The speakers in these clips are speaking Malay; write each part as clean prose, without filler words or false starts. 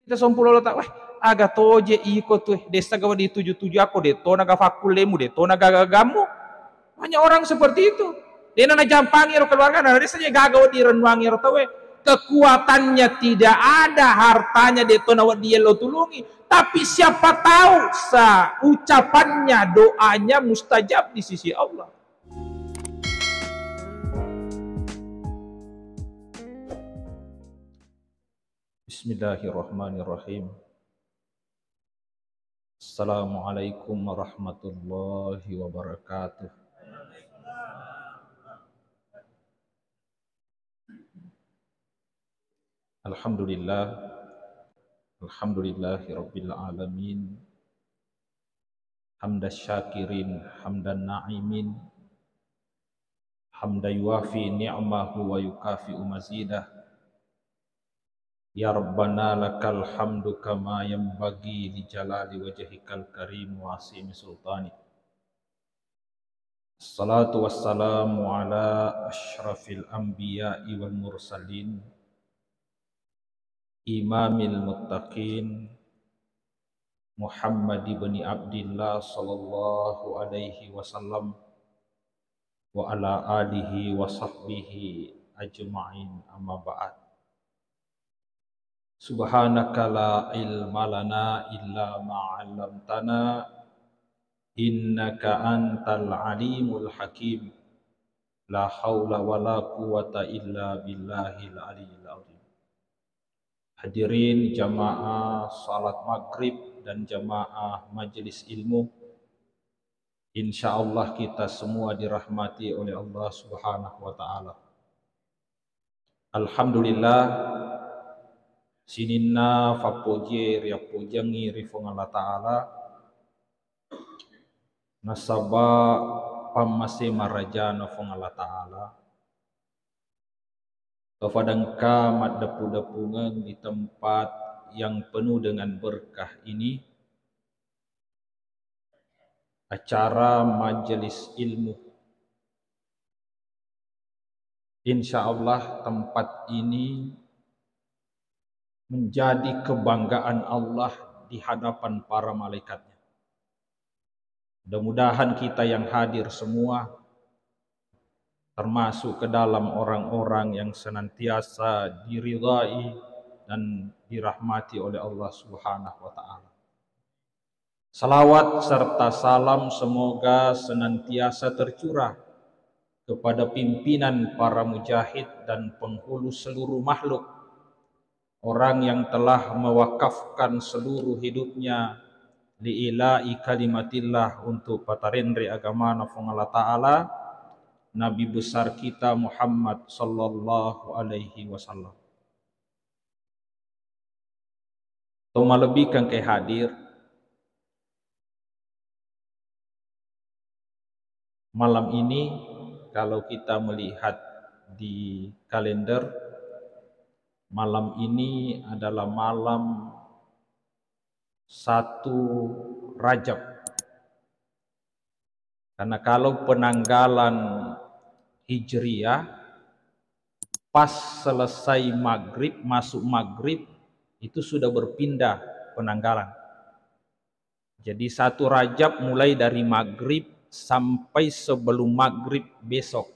Kita sompulo tak weh aga toje iko tuh desa gawa di 77 aku de to naga fakulemu de to naga gagamu. Hanya orang seperti itu. Dia nana jampangi ro keluarga nah desa je gagawa di renwangi ro tawe. Kekuatannya tidak ada, hartanya de to nawa dia lo tulungi, tapi siapa tahu ucapannya, doanya mustajab di sisi Allah. Bismillahirrahmanirrahim. Assalamualaikum warahmatullahi wabarakatuh. Alhamdulillah, alhamdulillahi rabbil alamin. Hamdas syakirin, hamdan na'imin, hamda yuafi ni'mahu wa yukafi'u mazidah. Ya Rabbana lakal hamdu kama yanbaghi li jalali wajhikal karim wa asimi sultani. Assalatu wassalamu ala asyrafil anbiya'i wal mursalin, imamil muttaqin, Muhammad ibn Abdillah sallallahu alaihi wasallam wa ala alihi wa sahbihi ajma'in, amma ba'd. Subhanaka la ilma lana illa ma 'allamtana innaka antal alimul hakim. La haula wala quwata illa billahil aliyil azim. Hadirin jamaah salat maghrib dan jamaah majelis ilmu, insyaallah kita semua dirahmati oleh Allah Subhanahu wa taala. Alhamdulillah, sininna fapoje ria pojangi rifong Allah taala nasaba pamase marajana fong Allah taala kafadangka maddepu-depungan di tempat yang penuh dengan berkah ini, acara majelis ilmu. Insyaallah tempat ini menjadi kebanggaan Allah di hadapan para malaikatnya. Mudah-mudahan kita yang hadir semua termasuk ke dalam orang-orang yang senantiasa diridai dan dirahmati oleh Allah Subhanahu wa taala. Salawat serta salam semoga senantiasa tercurah kepada pimpinan para mujahid dan penghulu seluruh makhluk, orang yang telah mewakafkan seluruh hidupnya li'ila'i kalimatillah, untuk patarendre agama nafung Allah Ta'ala, Nabi besar kita Muhammad sallallahu alaihi wasallam. Toma lebih kan ke hadir malam ini. Kalau kita melihat di kalender, malam ini adalah malam 1 Rajab. Karena kalau penanggalan Hijriyah pas selesai maghrib, masuk maghrib, itu sudah berpindah penanggalan. Jadi 1 Rajab mulai dari maghrib sampai sebelum maghrib besok,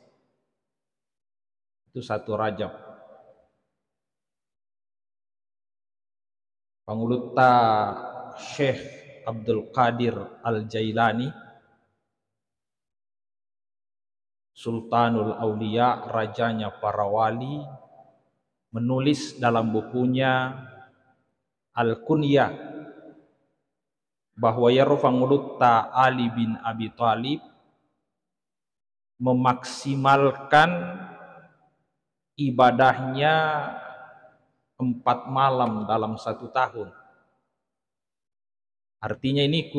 itu 1 Rajab. Panguluta Syekh Abdul Qadir Al-Jailani, Sultanul Aulia, rajanya para wali, menulis dalam bukunya Al-Kunyah bahwa Yarfangulutta Ali bin Abi Thalib memaksimalkan ibadahnya 4 malam dalam 1 tahun. Artinya ini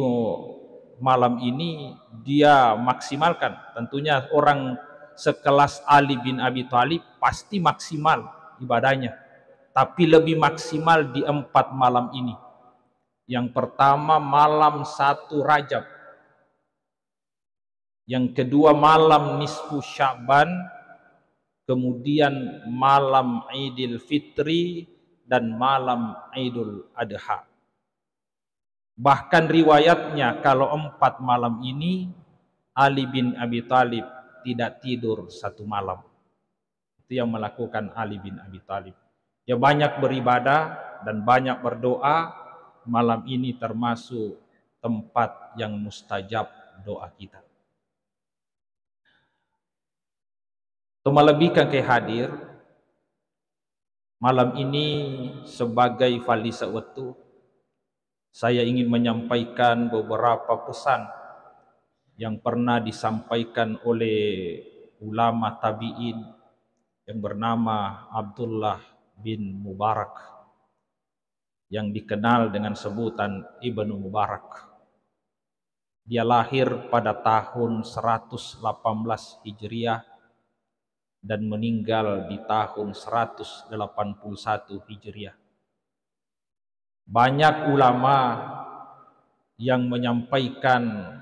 malam ini dia maksimalkan. Tentunya orang sekelas Ali bin Abi Thalib pasti maksimal ibadahnya, tapi lebih maksimal di 4 malam ini. Yang pertama malam 1 Rajab, yang kedua malam nisfu Sya'ban, kemudian malam Idul Fitri, dan malam Idul Adha. Bahkan riwayatnya kalau 4 malam ini Ali bin Abi Thalib tidak tidur 1 malam. Itu yang melakukan Ali bin Abi Thalib. Dia banyak beribadah dan banyak berdoa. Malam ini termasuk tempat yang mustajab doa kita. Untuk melebihkan kehadir malam ini sebagai falisa waktu, saya ingin menyampaikan beberapa pesan yang pernah disampaikan oleh ulama tabi'in yang bernama Abdullah bin Mubarak, yang dikenal dengan sebutan Ibnu Mubarak. Dia lahir pada tahun 118 Hijriah dan meninggal di tahun 181 Hijriah. Banyak ulama yang menyampaikan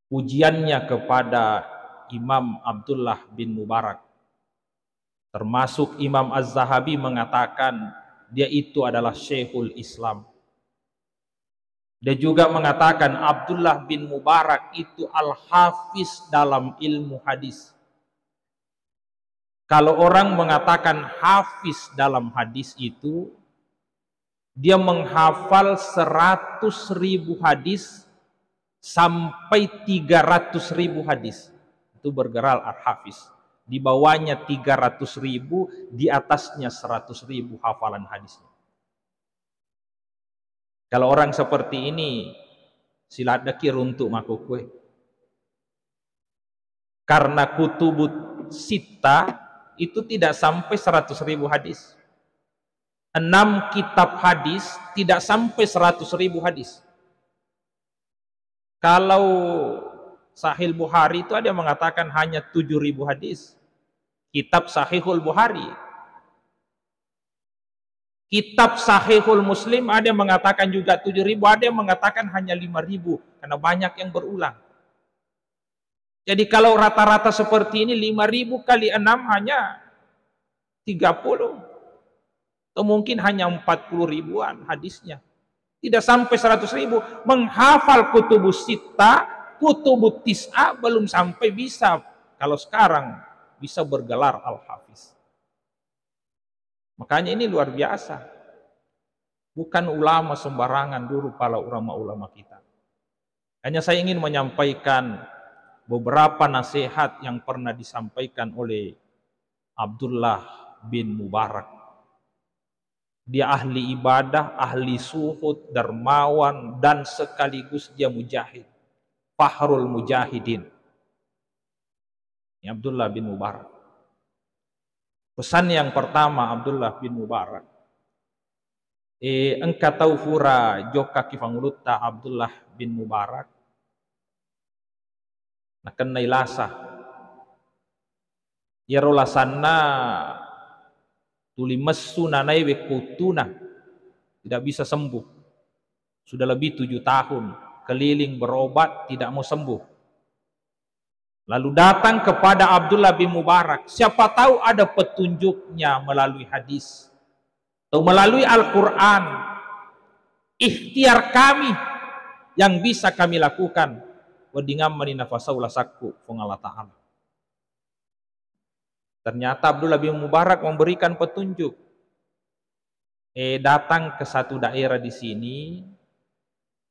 pujiannya kepada Imam Abdullah bin Mubarak. Termasuk Imam Az-Zahabi mengatakan dia itu adalah Syekhul Islam. Dia juga mengatakan Abdullah bin Mubarak itu al-hafiz dalam ilmu hadis. Kalau orang mengatakan hafiz dalam hadis itu, dia menghafal 100.000 hadis sampai 300.000 hadis. Itu bergerak al-hafiz. Di bawahnya 300.000, di atasnya 100.000 hafalan hadisnya. Kalau orang seperti ini, sila dekir untuk makukwe. Karena kutubut sita itu tidak sampai 100.000 hadis. 6 kitab hadis tidak sampai 100.000 hadis. Kalau Sahih Bukhari itu ada yang mengatakan hanya 7.000 hadis. Kitab Sahihul Bukhari. Kitab Sahihul Muslim ada yang mengatakan juga 7.000, ada yang mengatakan hanya 5.000 karena banyak yang berulang. Jadi kalau rata-rata seperti ini 5.000 kali 6 hanya 30. Atau mungkin hanya 40 ribuan hadisnya. Tidak sampai 100.000. Menghafal kutubus sita, kutubut tis'a belum sampai bisa. Kalau sekarang bisa bergelar al-hafiz. Makanya ini luar biasa. Bukan ulama sembarangan dulu para ulama-ulama kita. Hanya saya ingin menyampaikan beberapa nasihat yang pernah disampaikan oleh Abdullah bin Mubarak. Dia ahli ibadah, ahli suhud, dermawan, dan sekaligus dia mujahid. Fahrul mujahidin. Ini Abdullah bin Mubarak. Pesan yang pertama Abdullah bin Mubarak. Engkau tahu fura joka kifangulutta Abdullah bin Mubarak. Nah kena ilasa. Ya rolasanna tuli messu nanai wekutuna, tidak bisa sembuh. Sudah lebih 7 tahun keliling berobat tidak mau sembuh. Lalu datang kepada Abdullah bin Mubarak. Siapa tahu ada petunjuknya melalui hadis atau melalui Al-Quran. Ikhtiar kami yang bisa kami lakukan. Wadingam manina fasaulah sakku Allah Ta'ala. Ternyata Abdullah bin Mubarak memberikan petunjuk. Datang ke satu daerah di sini,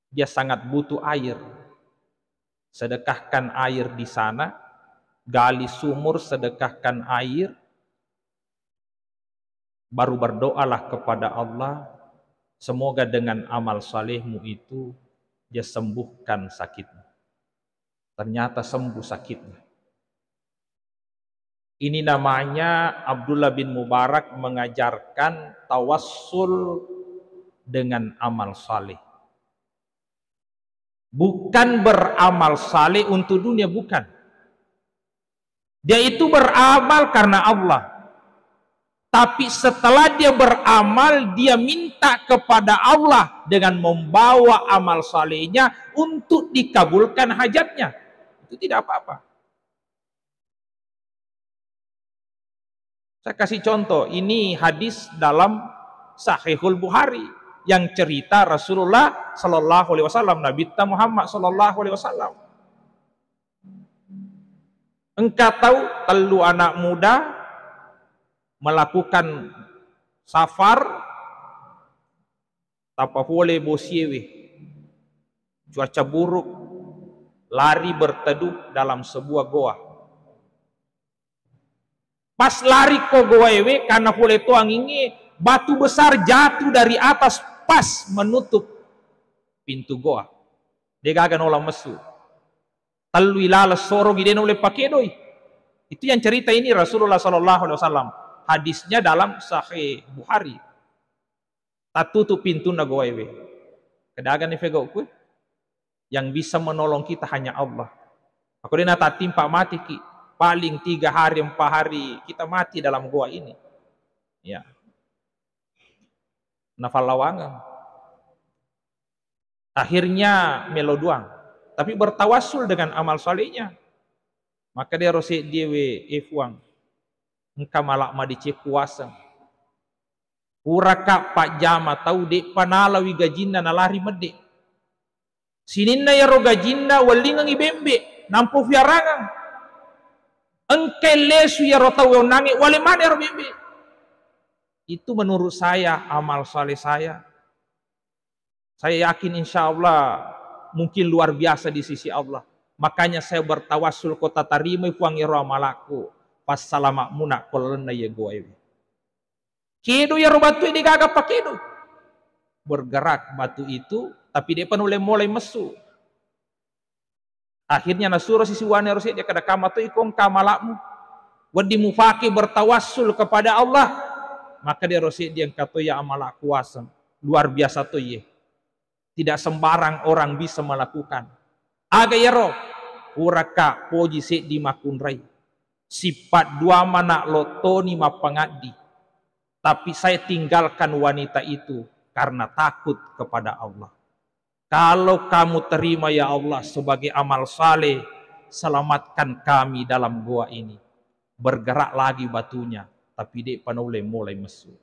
dia sangat butuh air. Sedekahkan air di sana, gali sumur, sedekahkan air, baru berdoalah kepada Allah, semoga dengan amal salehmu itu dia sembuhkan sakitmu. Ternyata sembuh sakitnya. Ini namanya Abdullah bin Mubarak mengajarkan tawassul dengan amal saleh. Bukan beramal saleh untuk dunia, bukan. Dia itu beramal karena Allah. Tapi setelah dia beramal, dia minta kepada Allah dengan membawa amal salehnya untuk dikabulkan hajatnya. Itu tidak apa-apa. Saya kasih contoh, ini hadis dalam Sahihul Bukhari yang cerita Rasulullah Sallallahu Alaihi Wasallam, Nabi Muhammad Sallallahu Alaihi Wasallam. Engkau tahu telu anak muda melakukan safar tanpa boleh bosiewe, cuaca buruk, lari berteduh dalam sebuah goa. Pas lari ke goa ewe karena boleh tuang ini batu besar jatuh dari atas pas menutup pintu goa. Dia gagan olah mesu. Telu ilala soro giden oleh pakedoi. Itu yang cerita ini Rasulullah Sallallahu Alaihi Wasallam. Hadisnya dalam Sahih Bukhari. Tak tutup pintu na goa ewe. Kedagan ni fego ku. Yang bisa menolong kita hanya Allah. Aku dia tak timpa mati ki. Paling 3 hari 4 hari kita mati dalam goa ini. Ya. Nafal lawangan. Akhirnya meloduang. Tapi bertawassul dengan amal salehnya. Maka dia rosek diewe efuang. Engkau malak madice kuasa. Uraka pak jama tahu dek panalawi gajinna nalari medek. Sininna ya ro gajinna walingang ibembe. Nampu fiarangang. Engke lesu ya ro tahu nangi wale mana ro bembe. Itu menurut saya amal saleh saya. Saya yakin insya Allah mungkin luar biasa di sisi Allah. Makanya saya bertawassul kota tarima puang iro amalaku. Pas salamak munak kolena ya goe. Kedo ya ro batu ini gagap pakedo. Bergerak batu itu tapi dia penulai mulai mesu. Akhirnya nasuro sisi wane rosi dia kada kama tu ikong kamalakmu. Wadi mufaki bertawassul kepada Allah. Maka dia rosi dia kata ya amalak kuasa. Luar biasa tu ye. Tidak sembarang orang bisa melakukan. Aga ya roh. Uraka poji se di makunrai. Sifat dua mana lotoni mapangadi. Tapi saya tinggalkan wanita itu karena takut kepada Allah. Kalau kamu terima ya Allah sebagai amal saleh, selamatkan kami dalam goa ini. Bergerak lagi batunya, tapi dia panole mulai mesu.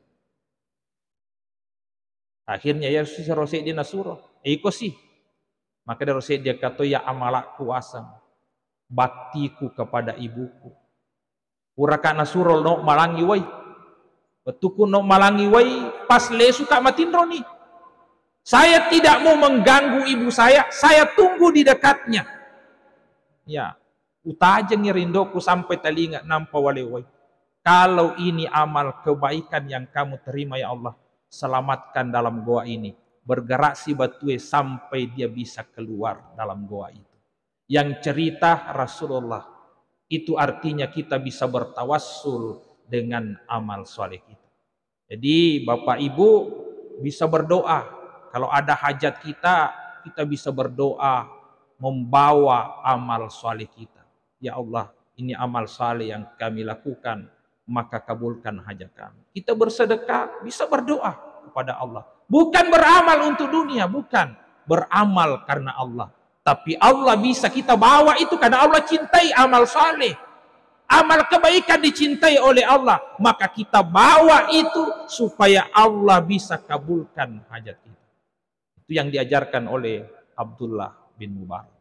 Akhirnya ya si rosek dia nasuro, iko sih. Maka dia rosek dia kata ya amalakku asam, baktiku kepada ibuku. Uraka nasuro no malangi wai, betuku no malangi wai pas lesu kak matindro nih. Saya tidak mau mengganggu ibu saya tunggu di dekatnya. Ya, utajeng rindoku sampai telinga nampak walewai. Kalau ini amal kebaikan yang kamu terima ya Allah, selamatkan dalam goa ini. Bergerak si batue sampai dia bisa keluar dalam goa itu. Yang cerita Rasulullah, itu artinya kita bisa bertawassul dengan amal soleh kita. Jadi Bapak Ibu bisa berdoa. Kalau ada hajat kita, kita bisa berdoa membawa amal saleh kita. Ya Allah, ini amal saleh yang kami lakukan, maka kabulkan hajat kami. Kita bersedekah, bisa berdoa kepada Allah. Bukan beramal untuk dunia, bukan. Beramal karena Allah. Tapi Allah bisa kita bawa itu karena Allah cintai amal saleh. Amal kebaikan dicintai oleh Allah. Maka kita bawa itu supaya Allah bisa kabulkan hajat kita. Itu yang diajarkan oleh Abdullah bin Mubarak.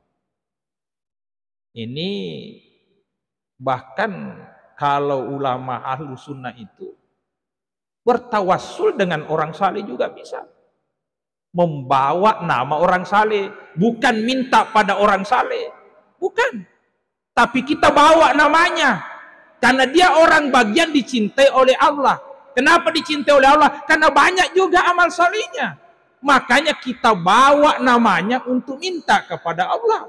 Ini bahkan kalau ulama ahlu sunnah itu bertawassul dengan orang saleh juga bisa. Membawa nama orang saleh. Bukan minta pada orang saleh. Bukan. Tapi kita bawa namanya. Karena dia orang bagian dicintai oleh Allah. Kenapa dicintai oleh Allah? Karena banyak juga amal salehnya. Makanya kita bawa namanya untuk minta kepada Allah.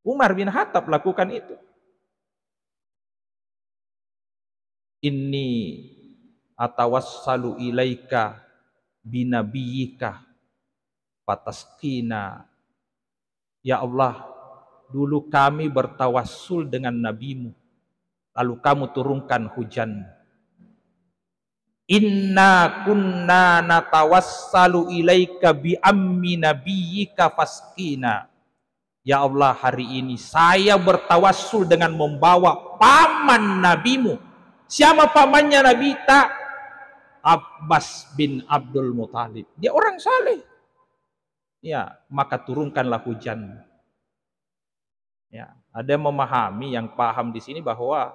Umar bin Khattab lakukan itu. Inni atawassalu ilaika binabiyika fataskina. Ya Allah, dulu kami bertawassul dengan nabimu, lalu kamu turunkan hujan. Inna kunna natawassalu ilaika bi ammi nabiyyika faskina. Ya Allah, hari ini saya bertawassul dengan membawa paman nabimu, Siapa pamannya Nabi Tak? Abbas bin Abdul Muthalib. Dia orang saleh. Ya, maka turunkanlah hujan. Ya, ada yang memahami, yang paham di sini bahwa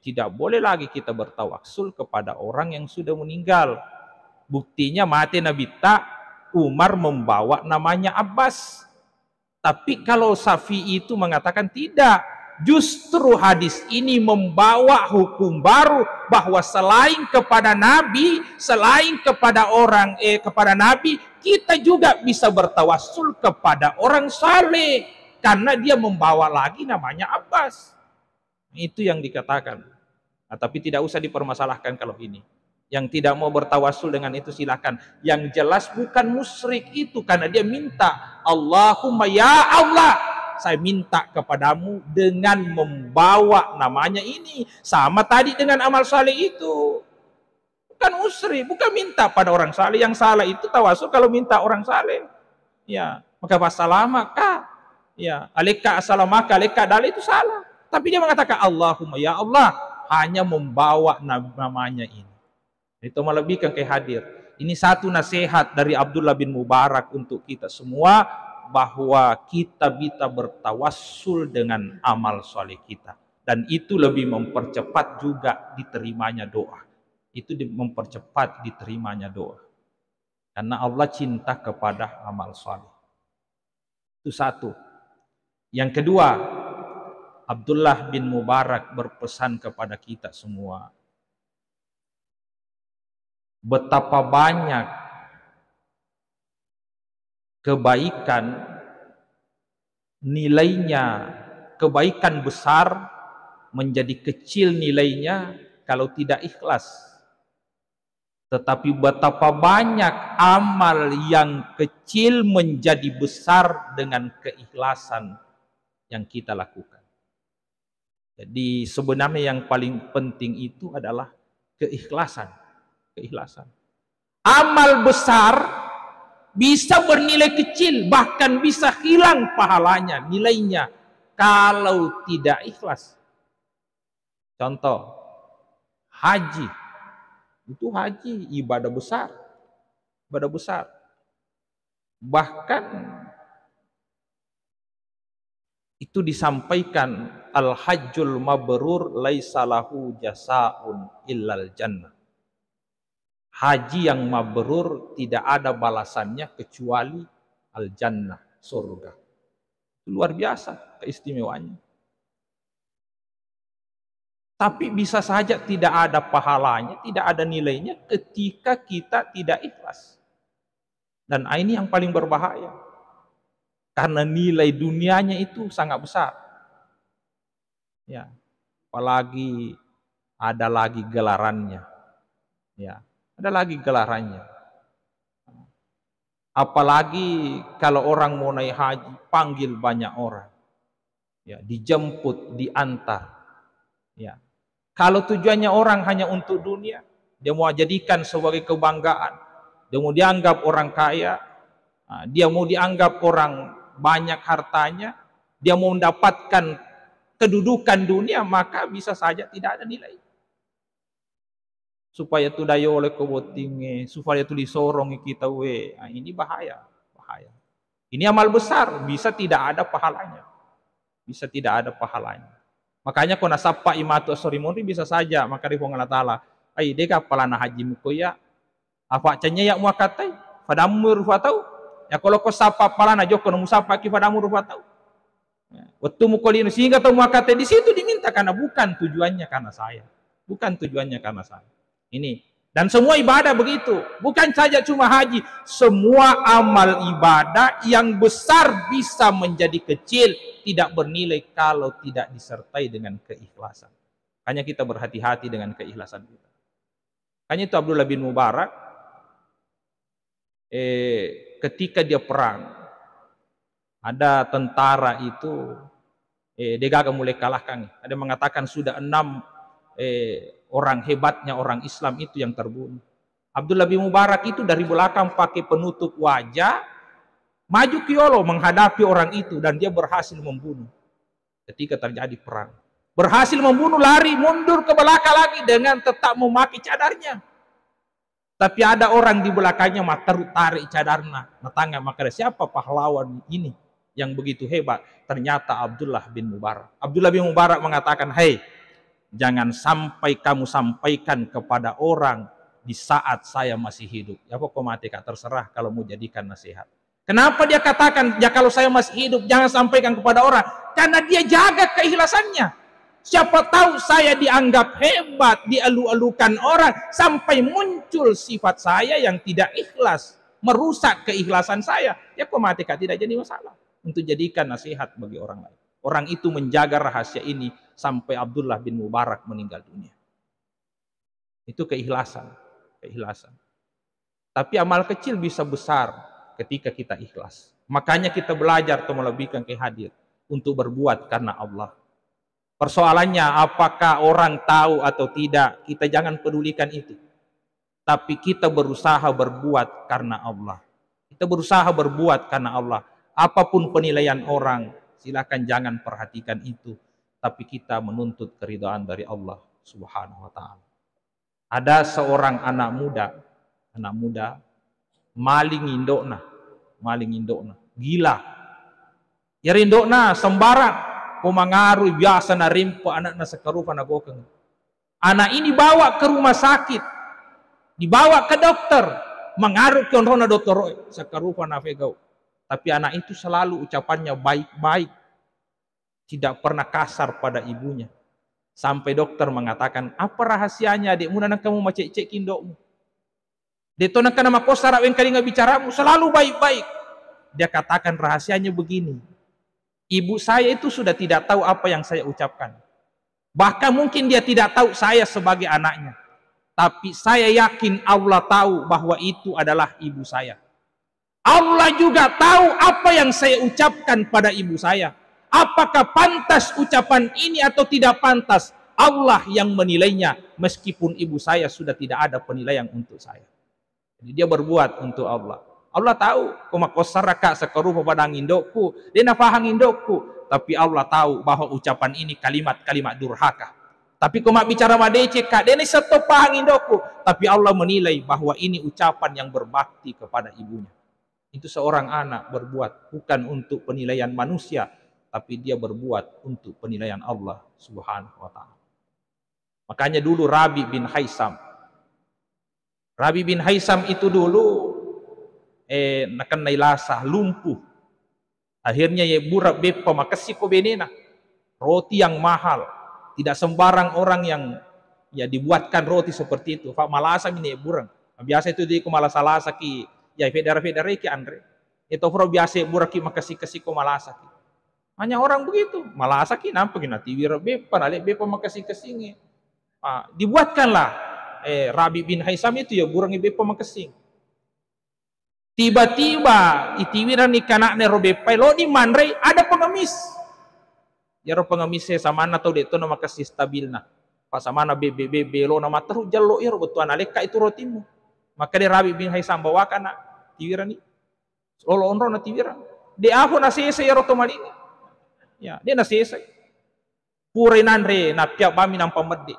tidak boleh lagi kita bertawassul kepada orang yang sudah meninggal. Buktinya mati Nabi Tak, Umar membawa namanya Abbas. Tapi kalau Syafi'i itu mengatakan tidak, justru hadis ini membawa hukum baru bahwa selain kepada Nabi, selain kepada kepada Nabi, kita juga bisa bertawassul kepada orang saleh karena dia membawa lagi namanya Abbas. Itu yang dikatakan. Nah, tapi tidak usah dipermasalahkan kalau ini. Yang tidak mau bertawassul dengan itu silakan. Yang jelas bukan musyrik itu karena dia minta, Allahumma ya Allah, saya minta kepadamu dengan membawa namanya ini. Sama tadi dengan amal saleh itu. Bukan musyrik, bukan minta pada orang saleh. Yang salah itu tawassul kalau minta orang saleh. Ya, maka wassalamaka. Ya, alaika assalamaka, alaika dalil itu salah. Tapi dia mengatakan Allahumma ya Allah, hanya membawa namanya ini. Itu melebihkan ke hadir. Ini satu nasihat dari Abdullah bin Mubarak untuk kita semua, bahwa kita bisa bertawassul dengan amal soleh kita. Dan itu lebih mempercepat juga diterimanya doa. Itu mempercepat diterimanya doa. Karena Allah cinta kepada amal soleh. Itu satu. Yang kedua, Abdullah bin Mubarak berpesan kepada kita semua, betapa banyak kebaikan nilainya, kebaikan besar menjadi kecil nilainya kalau tidak ikhlas. Tetapi betapa banyak amal yang kecil menjadi besar dengan keikhlasan yang kita lakukan. Jadi sebenarnya yang paling penting itu adalah keikhlasan. Keikhlasan. Amal besar bisa bernilai kecil, bahkan bisa hilang pahalanya, nilainya, kalau tidak ikhlas. Contoh, haji. Itu haji, ibadah besar. Ibadah besar. Bahkan itu disampaikan, al-hajjul mabrur laisa lahu jasaun illal jannah. Haji yang mabrur tidak ada balasannya kecuali al-jannah, surga. Luar biasa keistimewaannya. Tapi bisa saja tidak ada pahalanya, tidak ada nilainya ketika kita tidak ikhlas. Dan ini yang paling berbahaya. Karena nilai dunianya itu sangat besar. Ya, apalagi ada lagi gelarannya. Ya. Ada lagi gelarannya. Apalagi kalau orang mau naik haji, panggil banyak orang. Ya, dijemput, diantar. Ya. Kalau tujuannya orang hanya untuk dunia, dia mau jadikan sebagai kebanggaan. Dia mau dianggap orang kaya, dia mau dianggap orang banyak hartanya, dia mau mendapatkan kedudukan dunia, maka bisa saja tidak ada nilai. Supaya tu dayo oleh kewotinge, supaya tu disorong kita ini bahaya, bahaya. Ini amal besar, bisa tidak ada pahalanya. Bisa tidak ada pahalanya. Makanya kau nasapa imatu asorimuri bisa saja, maka di Allah Ta'ala, ai deka palana haji muko ya, apa canya ya muakatai, padamu rufatau, ya kalau kau sapa palana joko no musapa ki padamu rufatau. Waktu mukolino sehingga tau muakatai di situ diminta karena bukan tujuannya karena saya. Bukan tujuannya karena saya. Ini dan semua ibadah begitu, bukan saja cuma haji, semua amal ibadah yang besar bisa menjadi kecil, tidak bernilai kalau tidak disertai dengan keikhlasan. Hanya kita berhati-hati dengan keikhlasan kita. Hanya itu Abdullah bin Mubarak ketika dia perang, ada tentara itu dia gagal mulai kalahkan. Ada mengatakan sudah 6 orang hebatnya orang Islam itu yang terbunuh. Abdullah bin Mubarak itu dari belakang pakai penutup wajah, maju kiolo menghadapi orang itu dan dia berhasil membunuh ketika terjadi perang. Berhasil membunuh, lari mundur ke belakang lagi dengan tetap memakai cadarnya. Tapi ada orang di belakangnya tarik cadarnya, natangga, maka siapa pahlawan ini yang begitu hebat? Ternyata Abdullah bin Mubarak. Abdullah bin Mubarak mengatakan, "Hei, jangan sampai kamu sampaikan kepada orang di saat saya masih hidup." Ya pokok mati kak, terserah kalau mau jadikan nasihat. Kenapa dia katakan, ya kalau saya masih hidup jangan sampaikan kepada orang? Karena dia jaga keikhlasannya. Siapa tahu saya dianggap hebat, dialu-alukan orang, sampai muncul sifat saya yang tidak ikhlas, merusak keikhlasan saya. Ya kok mati kak, tidak jadi masalah untuk jadikan nasihat bagi orang lain. Orang itu menjaga rahasia ini sampai Abdullah bin Mubarak meninggal dunia. Itu keikhlasan, keikhlasan. Tapi amal kecil bisa besar ketika kita ikhlas. Makanya kita belajar atau melebihkan kehadir untuk berbuat karena Allah. Persoalannya apakah orang tahu atau tidak, kita jangan pedulikan itu. Tapi kita berusaha berbuat karena Allah. Kita berusaha berbuat karena Allah. Apapun penilaian orang, silakan jangan perhatikan itu. Tapi kita menuntut keridhaan dari Allah Subhanahu wa ta'ala. Ada seorang anak muda maling indokna, gila. Ya indokna sembarang. Kumangaruh biasa na rimpo anak na sekarupa na gokeng. Anak ini bawa ke rumah sakit, dibawa ke dokter, mengaruh ke na dokter sekarupa na vegau. Tapi anak itu selalu ucapannya baik-baik, tidak pernah kasar pada ibunya. Sampai dokter mengatakan, apa rahasianya adikmu nak kamu macek-cek indokmu? Deto nak nama kosara yang kali nggak bicaramu selalu baik-baik. Dia katakan rahasianya begini. Ibu saya itu sudah tidak tahu apa yang saya ucapkan. Bahkan mungkin dia tidak tahu saya sebagai anaknya. Tapi saya yakin Allah tahu bahwa itu adalah ibu saya. Allah juga tahu apa yang saya ucapkan pada ibu saya. Apakah pantas ucapan ini atau tidak pantas? Allah yang menilainya, meskipun ibu saya sudah tidak ada penilaian untuk saya. Jadi dia berbuat untuk Allah. Allah tahu, kumakosaraka sekarupa padang indokku, dia nafahang indokku. Tapi Allah tahu bahwa ucapan ini kalimat-kalimat durhaka. Tapi kumak bicara madece kak, dia ini setopahang indokku. Tapi Allah menilai bahwa ini ucapan yang berbakti kepada ibunya. Itu seorang anak berbuat bukan untuk penilaian manusia, tapi dia berbuat untuk penilaian Allah Subhanahu wa ta'ala. Makanya dulu Rabi bin Haisam itu dulu nakan nailasah lumpuh. Akhirnya ya burak bepa makasih ko benena. Roti yang mahal, tidak sembarang orang yang ya dibuatkan roti seperti itu. Pak malasa ini burang. Biasa itu di ko malasa ki ya federa ki Andre. Itu pro biasa burak ki makasih ko malasa ki. Hanya orang begitu, malasa ki nampak nanti burak bepa, nalik bepa makasih nge. Dibuatkanlah Rabi bin Haisam itu ya burang bepa makasih. Tiba-tiba itiwiran ni kanak ni robepai lo di manre ada pengemis. Ya ro pengemisnya sama na tau deto na makasih stabil na. Pas sama na bebe lo na mataru jalo ya ro betuan aleka itu rotimu. Maka dia Rabi bin Haisam bawakan na tiwiran ni. Lolo onro na tiwiran. De ako na sese ya ro tomalini. Ya, dia na sese. Pure nanre na piak bami nang pamede.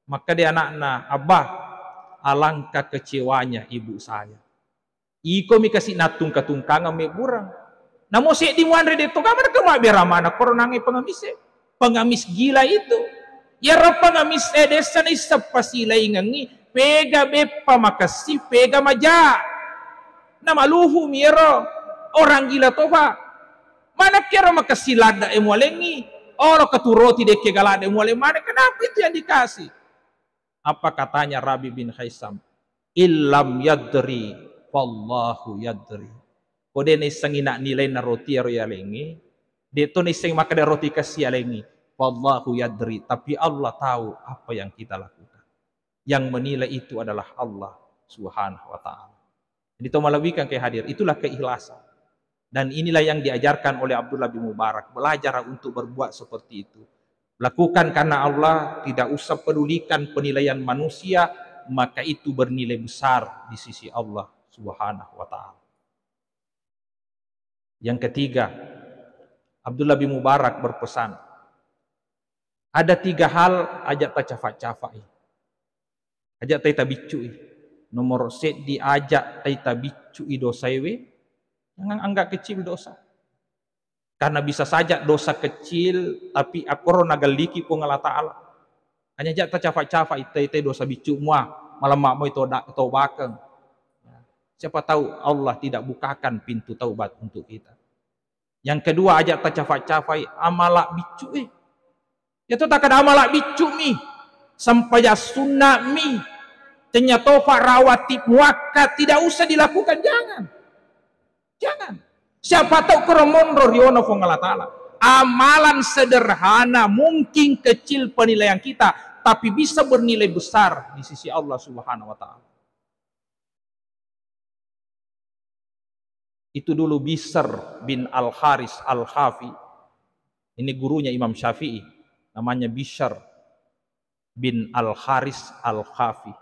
Maka dia anak na abah, alangkah kecewanya ibu saya. Iko mi kasih natung katungkang ame burang. Namo si di muandre deto kamar ke mak biara mana koronangi pengamis gila itu. Ya ro pengamis desa ni sepasilai ngangi pega bepa makasih pega maja. Nama luhu miro orang gila tofa. Mana kira makasih lada emualengi. Oro keturoti deke galada emualeng mana kenapa itu yang dikasih? Apa katanya Rabi bin Haisam? Illam yadri wallahu yadri. Kode ni sangina nilai na roti ya lengi. Deto ni sing maka da roti kasih lengi. Wallahu yadri. Tapi Allah tahu apa yang kita lakukan. Yang menilai itu adalah Allah Subhanahu wa ta'ala. Jadi malawikan ke hadir. Itulah keikhlasan. Dan inilah yang diajarkan oleh Abdullah bin Mubarak. Belajar untuk berbuat seperti itu. Lakukan karena Allah. Tidak usah pedulikan penilaian manusia. Maka itu bernilai besar di sisi Allah Subhanahu wa ta'ala. Yang ketiga, Abdullah bin Mubarak berpesan, Ada 3 hal ajak ta cafa-cafai. Ajak ta bicui. Nomor set diajak ta bicui dosa we. Jangan anggap kecil dosa. Karena bisa saja dosa kecil tapi akoro nagaliki pun Allah Ta'ala. Hanya ajak ta cafa-cafai ta dosa bicu muah. Malam makmu itu bakeng. Siapa tahu Allah tidak bukakan pintu taubat untuk kita. Yang kedua ajak ta cafa-cafai amalak bicui. Itu tak ada amalak bicu mi sampai ya sunnah mi ternyata rawatib muakkad tidak usah dilakukan, jangan. Siapa tahu keromondor yono Allah Ta'ala. Amalan sederhana mungkin kecil penilaian kita tapi bisa bernilai besar di sisi Allah Subhanahu wa Ta'ala. Itu dulu Bishr bin Al-Haris Al-Khafi. Ini gurunya Imam Syafi'i. Namanya Bishr bin Al-Haris Al-Khafi.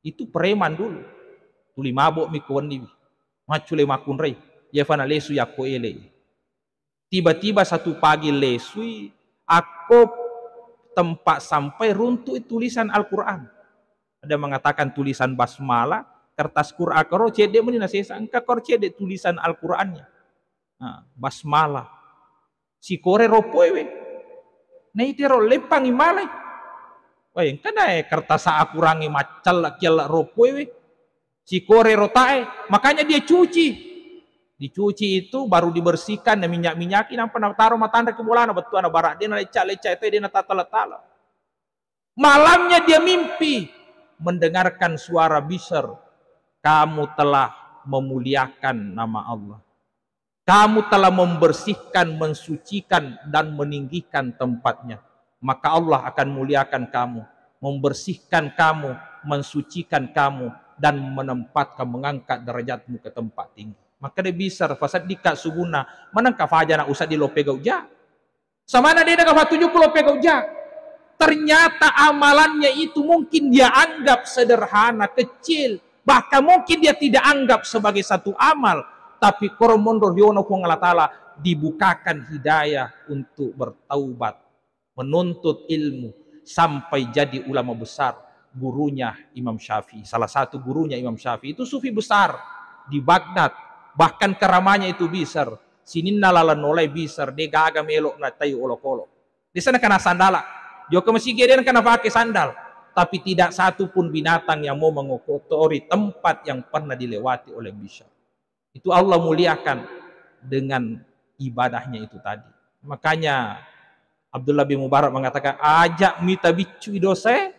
Itu preman dulu. Tuli mabok mi kuwani. Macule makun rei. Ya fana lesu ya ko ele. Tiba-tiba satu pagi lesui aku tempat sampai runtuh tulisan Al-Qur'an. Ada mengatakan tulisan basmalah, kertas Qur'an karo cedek menina sesa angka kor cedek tulisan Al-Qur'annya. Nah, basmalah. Si kore ropoe nah itero lepang imalai. Wah, kana kertas akurangi macal kial ropoe si kore rotae, makanya dia cuci. Dicuci itu baru dibersihkan dan minyak-minyaki nang pernah taruh matanda ke bolana betul ana barak dia lecak-lecak itu dia tatala-tala. Malamnya dia mimpi mendengarkan suara Bishr, kamu telah memuliakan nama Allah. Kamu telah membersihkan, mensucikan, dan meninggikan tempatnya. Maka Allah akan muliakan kamu, membersihkan kamu, mensucikan kamu, dan menempatkan, mengangkat derajatmu ke tempat tinggi. Maka dia Bishr, fasad dika subuna, manangka fajana usah di lope gauja. Samana dia nak 70 lope gauja. Ternyata amalannya itu mungkin dia anggap sederhana, kecil. Bahkan mungkin dia tidak anggap sebagai satu amal. Tapi koromondor yono pun Allah Ta'ala dibukakan hidayah untuk bertaubat, menuntut ilmu, sampai jadi ulama besar. Gurunya Imam Syafi'i, salah satu gurunya Imam Syafi'i itu sufi besar di Baghdad. Bahkan keramanya itu Bishr. Sinin nalalan nolai Bishr, dia gaga melok na tayu olok-olok. Di sana kena sandala. Joko masih dia kena pakai sandal. Tapi tidak satu pun binatang yang mau mengotori tempat yang pernah dilewati oleh Bishr. Itu Allah muliakan dengan ibadahnya itu tadi. Makanya Abdullah bin Mubarak mengatakan, ajak mita bicu dosa,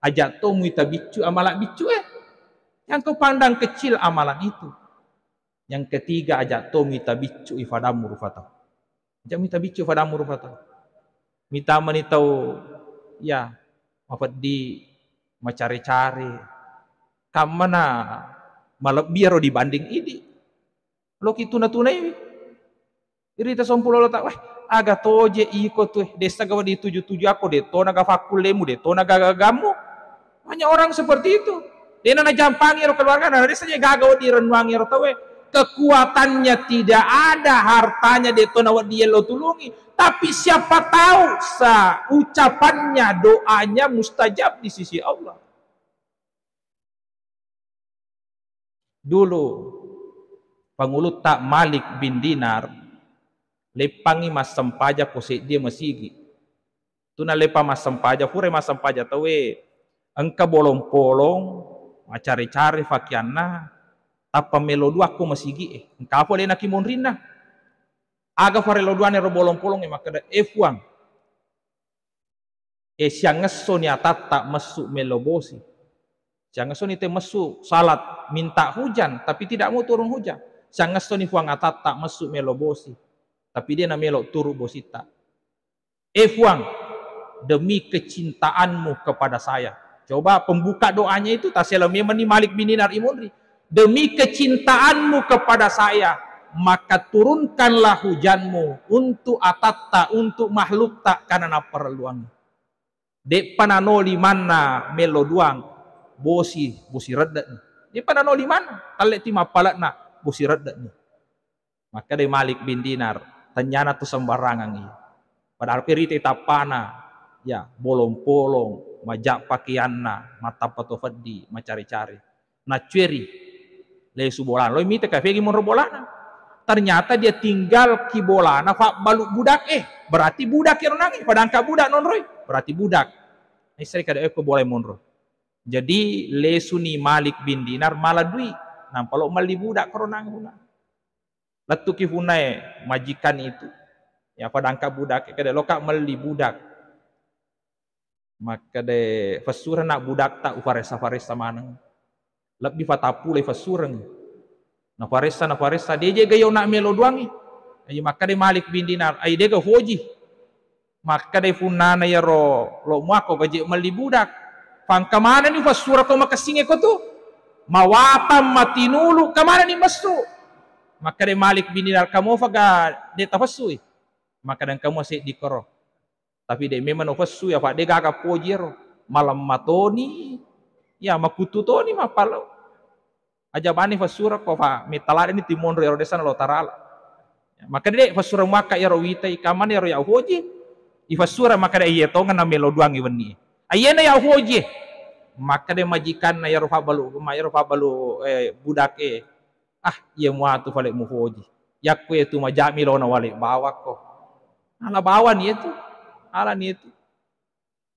ajak to mita bicu amalak bicu yang kau pandang kecil amalan itu. Yang ketiga, ajak to mita bicu ifadamu rufata. Ajak mita bicu ifadamu rufata. Mita menitau ya mafat di macari-cari kamana malap biaro dibanding ini. Lo kitu na tunai irita sompulo lo tak wah aga toje iko tuh desa gawa di 77 aku de to naga fakulemu de to naga gagamu. Hanya orang seperti itu. Dia na jampangi ro keluarga na desa je gagawa di renwangi ro tawe. Kekuatannya tidak ada, hartanya de to nawa dia lo tulungi, tapi siapa tahu ucapannya, doanya mustajab di sisi Allah. Dulu pangulut tak Malik bin Dinar lepangi mas sempaja kose dia masigi tuna lepa mas sempaja fure mas sempaja tawe engka bolong-bolong macari-cari fakianna tapa melodu aku masigi engka apa lena kimonrina aga fare loduane ro bolong-bolong maka efuang siang ngeso ni atata masuk melobosi siang ngeso ni te masuk salat minta hujan tapi tidak mau turun hujan. Sangat soni fuang atat tak masuk melobosi, tapi dia nak melok turu bosita. Fuang, demi kecintaanmu kepada saya. Coba pembuka doanya itu taselami mani Malik bin Dinar Imundri. Demi kecintaanmu kepada saya, maka turunkanlah hujanmu untuk atat tak, untuk makhluk tak karena perluan. Dek pananoli mana meloduang bosi redat. Dek pananoli mana? Kalek tima palat na. Busirat nih. Maka dari Malik bin Dinar, ternyata tu sembarangan ini. Padahal pirite tapana Ya, bolong-bolong, majak pakaianna, mata patofadi, macari-cari. Na cueri, lesu bolana. Lo mite kafegi monro bolana. Ternyata dia tinggal ki bolana, fa baluk budak berarti budak yang nangi, padangka budak non roy, berarti budak. Istri kada eko boleh monro. Jadi lesu ni Malik bin Dinar maladui, nampalo mali budak koronang huna. Latu ki hunai majikan itu. Ya padangka budak, kada loka mali budak. Maka de fasura nak budak tak ufaresa manang lebih fatapu le fasurang na faresa dia je gayo nak melo duangi ay maka de Malik bin Dinar ay de ga hoji maka de funana ya lo mako gaje mali budak pang kamana ni fasura ko makasinge ko tu mawapam matinulu kamana ni masu maka de Malik bin Dinar kamu faga de tafasui maka dan kamu se dikoro tapi dia memang ofasu ya pak dia gak pojir malam matoni ya makutu toni mapalo aja bani fasura ko fa metala ini timon ro desan lo tarala ya, maka dia fasura maka ya rawita ikaman ya ro ya hoji ifasura maka dia to ngana melo duangi weni ayena ya hoji maka dia majikan na ya ro fa balu budak ya muatu fale mu hoji yakku itu majami lo na wale bawa ko ala bawan itu ala itu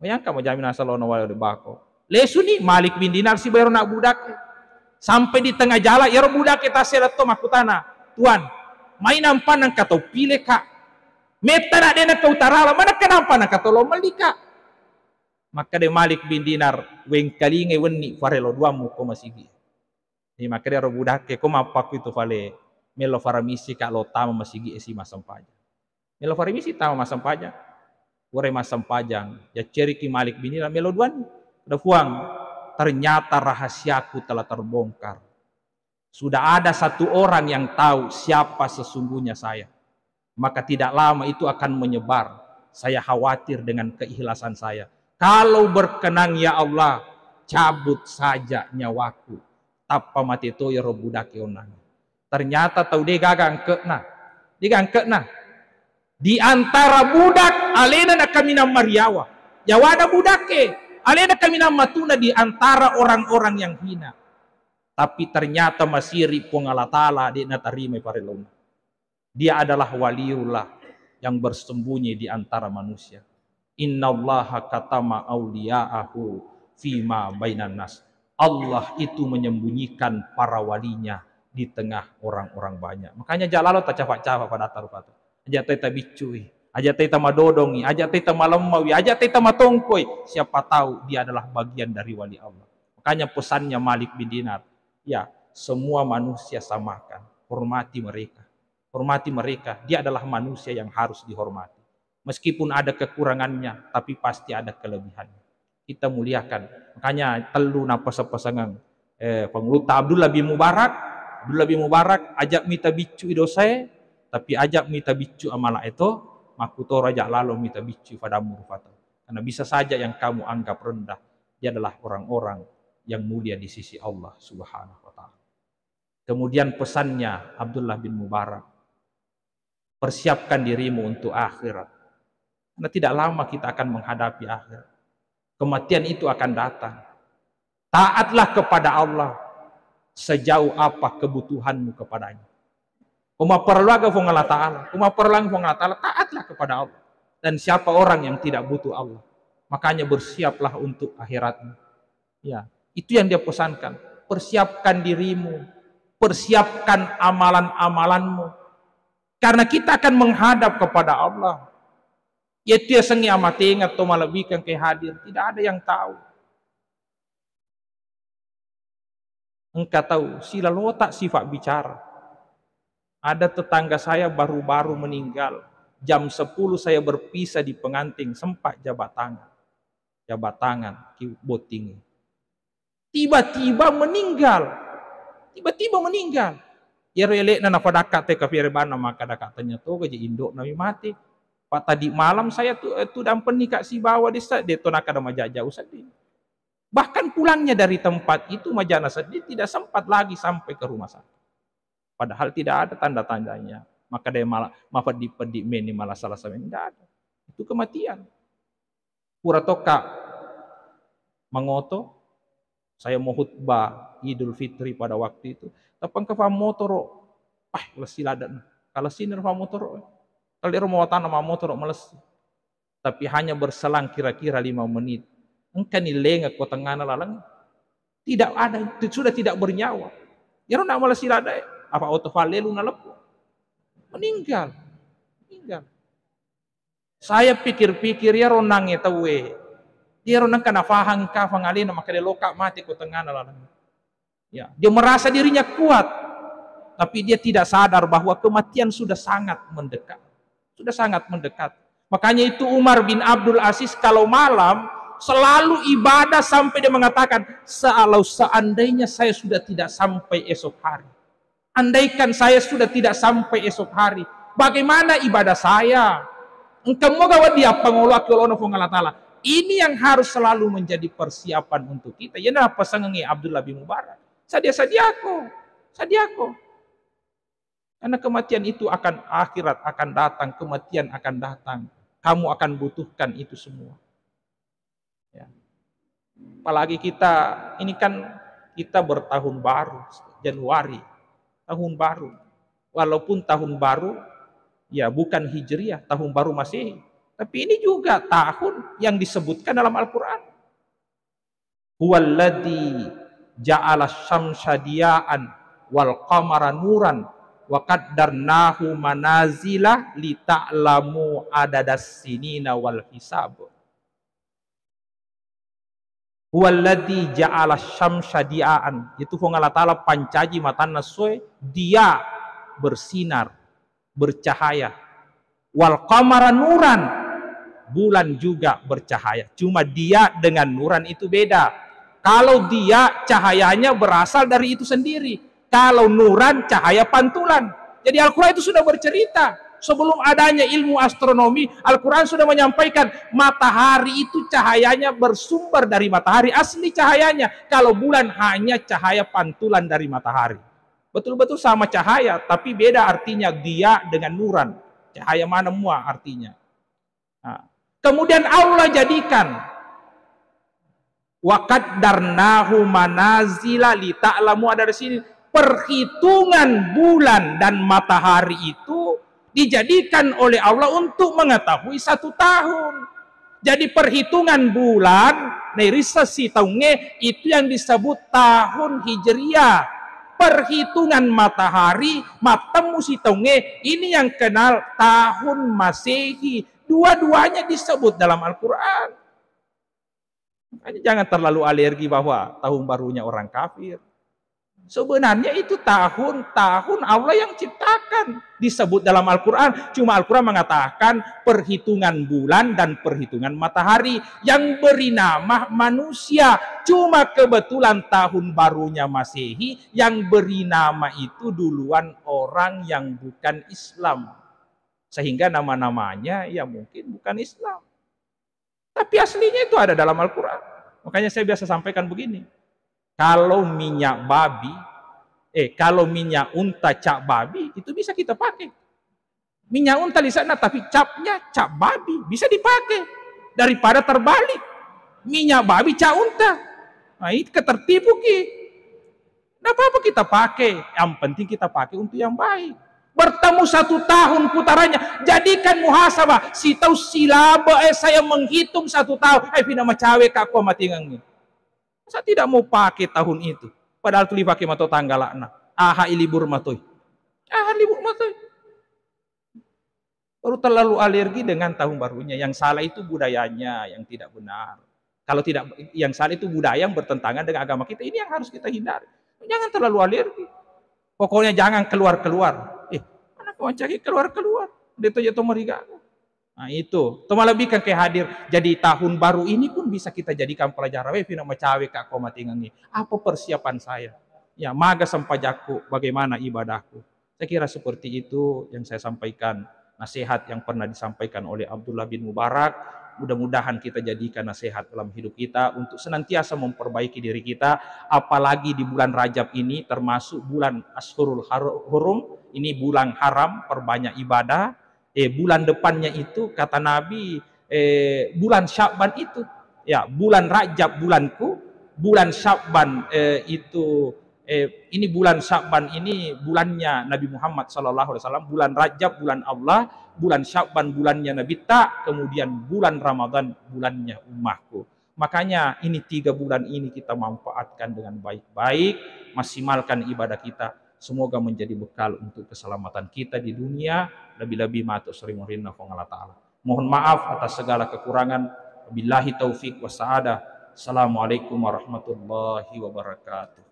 bayangkan mau jamin asal ono wale bako lesu ni Malik bin Dinar si bayar nak budak sampai di tengah jalan ya budak kita serato makutana tuan main nampan nang kata pilih kak meta nak dena ke utara mana kenapa nak kata lo melika maka de Malik bin Dinar weng kalinge weni farelo dua mu ko masigi ni maka de budak ke ko mapaku itu fale melo faramisi kak lo tama masigi esi masam paja melo faramisi tama masam paja Wore masam pajang, ya ceriki Malik bin Dinar meloduan, defuang, ternyata rahasiaku telah terbongkar. Sudah ada satu orang yang tahu siapa sesungguhnya saya. Maka tidak lama itu akan menyebar. Saya khawatir dengan keikhlasan saya. Kalau berkenan ya Allah, cabut saja nyawaku. Tapa mati to ya budak onang. Ternyata tahu dia gagang kena. Dia gagang kena. Di antara budak alena na kami na mariawa yawada budake alena kami na matuna di antara orang-orang yang hina tapi ternyata masiri pengalatala di natarime parelona dia adalah waliullah yang bersembunyi di antara manusia innallaha katama auliya'ahu fima bainan nas Allah itu menyembunyikan para walinya di tengah orang-orang banyak makanya jalalo tak capak-capak pada taruh aja teta bicui, aja teta madodongi, aja teta malemawi, aja teta matongkoi. Siapa tahu dia adalah bagian dari wali Allah. Makanya pesannya Malik bin Dinar, ya semua manusia samakan, hormati mereka. Hormati mereka, dia adalah manusia yang harus dihormati. Meskipun ada kekurangannya, tapi pasti ada kelebihannya. Kita muliakan. Makanya telu napas pasangan penguluta Abdullah bin Mubarak ajak mita bicu idosai tapi ajak mita bicu amala itu makuto raja lalu mita bicu padamu rufata karena bisa saja yang kamu anggap rendah dia adalah orang-orang yang mulia di sisi Allah Subhanahu wa taala. Kemudian pesannya Abdullah bin Mubarak, persiapkan dirimu untuk akhirat karena tidak lama kita akan menghadapi akhirat, kematian itu akan datang. Taatlah kepada Allah sejauh apa kebutuhanmu kepadanya. Kuma perlaga fong Allah Ta'ala, taatlah kepada Allah. Dan siapa orang yang tidak butuh Allah, makanya bersiaplah untuk akhiratmu. Ya, itu yang dia pesankan. Persiapkan dirimu, persiapkan amalan-amalanmu. Karena kita akan menghadap kepada Allah. Ya dia sengi amati ingat atau malabihkan ke hadir, tidak ada yang tahu. Engkau tahu, sila lotak sifat bicara. Ada tetangga saya baru-baru meninggal. Jam 10 saya berpisah di pengantin. Sempat jabat tangan. Boting. Tiba-tiba meninggal. Ya relek na napadakat te kafirbana maka dakatanya to gaji indok nami mati. Pak tadi malam saya tu dampen nikah si bawa desa de to nakada majajau sedih. Bahkan pulangnya dari tempat itu majana sedih tidak sempat lagi sampai ke rumah sakit. Padahal tidak ada tanda-tandanya. Maka dia malah mafad di meni malah salah sama tidak ada. Itu kematian. Pura toka mangoto, saya mau khutbah Idul Fitri pada waktu itu. Tapang ka motor, lesi ladan. Kalau sini motor, kalau dia mau tanah motor malas. Tapi hanya berselang kira-kira 5 menit. Engkau nilai kota ngana lalang. Tidak ada, sudah tidak bernyawa. Ya nak malas silada, apa auto valelu na lepo. Meninggal. Saya pikir-pikir ya ronang eta we. Dia ronang kana fahang ka fangalina maka dia loka mati kota ngana lalang. Ya, dia merasa dirinya kuat. Tapi dia tidak sadar bahwa kematian sudah sangat mendekat. Sudah sangat mendekat. Makanya itu Umar bin Abdul Aziz kalau malam selalu ibadah sampai dia mengatakan, seandainya saya sudah tidak sampai esok hari. Andaikan saya sudah tidak sampai esok hari, bagaimana ibadah saya? Engkau mau gawat dia pengolak Allah Ta'ala. Ini yang harus selalu menjadi persiapan untuk kita. Ya nah pasangannya Abdullah bin Mubarak. Sadiako. Karena kematian itu akan akhirat akan datang, kematian akan datang. Kamu akan butuhkan itu semua. Ya. Apalagi ini kan kita bertahun baru, Januari, tahun baru. Walaupun tahun baru, ya bukan Hijriah, tahun baru Masehi. Tapi ini juga tahun yang disebutkan dalam Al-Quran. Huwaladzi ja'ala syamsa diya'an wal qamara nuran wa qaddarnahu manazila li ta'lamu adadas sinina wal hisab. Huwaladzi ja'ala syamsa dia'an, itu Allah Ta'ala pancaji matan nasoi dia bersinar, bercahaya. Wal qamara nuran, bulan juga bercahaya. Cuma dia dengan nuran itu beda. Kalau dia cahayanya berasal dari itu sendiri. Kalau nuran cahaya pantulan. Jadi Al-Quran itu sudah bercerita. Sebelum adanya ilmu astronomi, Al-Quran sudah menyampaikan matahari itu cahayanya bersumber dari matahari. Asli cahayanya. Kalau bulan hanya cahaya pantulan dari matahari. Betul-betul sama cahaya, tapi beda artinya dia dengan nuran. Cahaya mana mua artinya. Nah, kemudian Allah jadikan wa qaddarnahu manazila li ta'lamu, ada di sini perhitungan bulan dan matahari itu dijadikan oleh Allah untuk mengetahui 1 tahun. Jadi perhitungan bulan nerisasi tahunnya itu yang disebut tahun Hijriah. Perhitungan matahari matamu si tahunnya ini yang kenal tahun Masehi. Dua-duanya disebut dalam Al-Quran. Jangan terlalu alergi bahwa tahun barunya orang kafir. Sebenarnya itu tahun-tahun Allah yang ciptakan. Disebut dalam Al-Quran. Cuma Al-Quran mengatakan perhitungan bulan dan perhitungan matahari. Yang beri nama manusia. Cuma kebetulan tahun barunya Masehi. Yang beri nama itu duluan orang yang bukan Islam. Sehingga nama-namanya ya mungkin bukan Islam. Tapi aslinya itu ada dalam Al-Quran. Makanya saya biasa sampaikan begini. Kalau minyak unta cap babi, itu bisa kita pakai. Minyak unta di sana, tapi capnya cap babi, bisa dipakai. Daripada terbalik. Minyak babi cap unta. Nah, itu ketertipu ki. Nah, apa-apa kita pakai. Yang penting kita pakai untuk yang baik. Bertemu 1 tahun putarannya, jadikan muhasabah. Si tahu silaba saya menghitung 1 tahun. Pina macawe kak ko matingangnya. Saya tidak mau pakai tahun itu. Padahal tuli pakai mato tanggalakna. Libur matoi. Libur matoi. Baru terlalu alergi dengan tahun barunya. Yang salah itu budayanya yang tidak benar. Kalau tidak, yang salah itu budaya yang bertentangan dengan agama kita. Ini yang harus kita hindari. Jangan terlalu alergi. Pokoknya jangan keluar-keluar. Mana kau cari keluar-keluar? Dia tuh jatuh meriga. Nah itu, toma lebihkan ke hadir. Jadi tahun baru ini pun bisa kita jadikan pelajaran. Fina macawe kak kau matingangi. Apa persiapan saya? Ya maga sampajaku, bagaimana ibadahku? Saya kira seperti itu yang saya sampaikan. Nasihat yang pernah disampaikan oleh Abdullah bin Mubarak. Mudah-mudahan kita jadikan nasihat dalam hidup kita untuk senantiasa memperbaiki diri kita. Apalagi di bulan Rajab ini, termasuk bulan Ashurul Hurum. Ini bulan haram, perbanyak ibadah. Bulan depannya itu kata Nabi bulan Sya'ban itu. Ya, bulan Rajab bulanku, bulan Sya'ban ini bulan Sya'ban ini bulannya Nabi Muhammad SAW, bulan Rajab bulan Allah, bulan Sya'ban bulannya Nabi tak, kemudian bulan Ramadan bulannya ummahku. Makanya ini 3 bulan ini kita manfaatkan dengan baik-baik, maksimalkan ibadah kita. Semoga menjadi bekal untuk keselamatan kita di dunia, lebih-lebih matuk sering rinna Allah Ta'ala. Mohon maaf atas segala kekurangan. Billahi taufik wa sa'adah. Assalamualaikum warahmatullahi wabarakatuh.